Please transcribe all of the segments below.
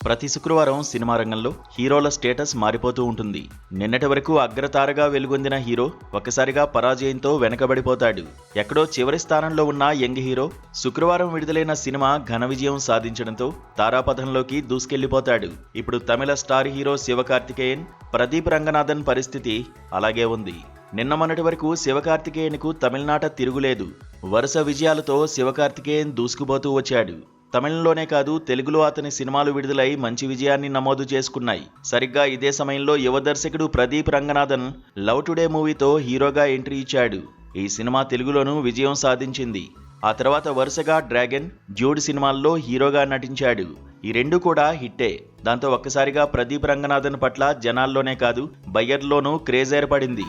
ప్రతి శుక్రవారం సినిమా రంగంలో హీరోల స్టేటస్ మారిపోతూ ఉంటుంది. నిన్నటి వరకు అగ్రతారగా వెలుగొందిన హీరో ఒక్కసారిగా పరాజయంతో వెనకబడిపోతాడు. ఎక్కడో చివరి స్థానంలో ఉన్న యంగ్ హీరో శుక్రవారం విడుదలైన సినిమా ఘన విజయం సాధించడంతో తారాపథంలోకి దూసుకెళ్లిపోతాడు. ఇప్పుడు తమిళ స్టార్ హీరో శివకార్తికేయన్, ప్రదీప్ రంగనాథన్ పరిస్థితి అలాగే ఉంది. నిన్న మొన్నటి వరకు శివకార్తికేయన్కు తమిళనాట తిరుగులేదు. వరుస విజయాలతో శివకార్తికేయన్ దూసుకుపోతూ వచ్చాడు. తమిళంలోనే కాదు, తెలుగులో అతని సినిమాలు విడుదలై మంచి విజయాన్ని నమోదు చేసుకున్నాయి. సరిగ్గా ఇదే సమయంలో యువ దర్శకుడు ప్రదీప్ రంగనాథన్ లవ్ టుడే మూవీతో హీరోగా ఎంట్రీ ఇచ్చాడు. ఈ సినిమా తెలుగులోనూ విజయం సాధించింది. ఆ తర్వాత వరుసగా డ్రాగన్, డ్యూడ్ సినిమాల్లో హీరోగా నటించాడు. ఈ రెండు కూడా హిట్టే. దాంతో ఒక్కసారిగా ప్రదీప్ రంగనాథన్ పట్ల జనాల్లోనే కాదు, బయ్యర్లోనూ క్రేజ్ ఏర్పడింది.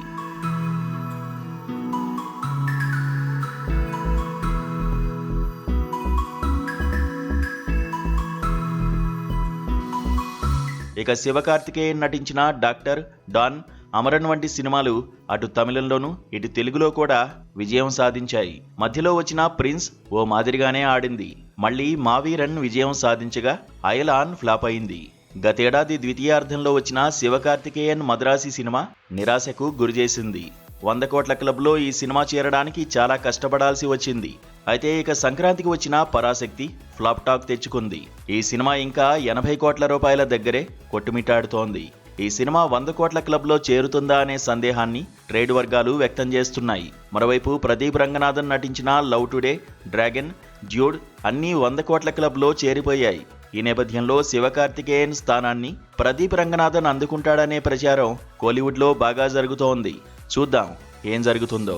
ఇక శివకార్తికేయన్ నటించిన డాక్టర్, డాన్, అమరన్ వంటి సినిమాలు అటు తమిళంలోనూ ఇటు తెలుగులో కూడా విజయం సాధించాయి. మధ్యలో వచ్చిన ప్రిన్స్ ఓ మాదిరిగానే ఆడింది. మళ్ళీ మావీరన్ విజయం సాధించగా అయలాన్ ఫ్లాప్ అయింది. గతేడాది ద్వితీయార్థంలో వచ్చిన శివకార్తికేయన్ మద్రాసి సినిమా నిరాశకు గురిచేసింది. 100 కోట్ల క్లబ్లో ఈ సినిమా చేరడానికి చాలా కష్టపడాల్సి వచ్చింది. అయితే ఇక సంక్రాంతికి వచ్చిన పరాశక్తి ఫ్లాప్ టాక్ తెచ్చుకుంది. ఈ సినిమా ఇంకా 80 కోట్ల రూపాయల దగ్గరే కొట్టుమిట్టాడుతోంది. ఈ సినిమా 100 కోట్ల క్లబ్లో చేరుతుందా అనే సందేహాన్ని ట్రేడ్ వర్గాలు వ్యక్తం చేస్తున్నాయి. మరోవైపు ప్రదీప్ రంగనాథన్ నటించిన లవ్ టుడే, డ్రాగన్, డ్యూడ్ అన్నీ 100 కోట్ల క్లబ్లో చేరిపోయాయి. ఈ నేపథ్యంలో శివకార్తికేయన్ స్థానాన్ని ప్రదీప్ రంగనాథన్ అందుకుంటాడనే ప్రచారం కోలీవుడ్లో బాగా జరుగుతోంది. చూద్దాం ఏం జరుగుతుందో.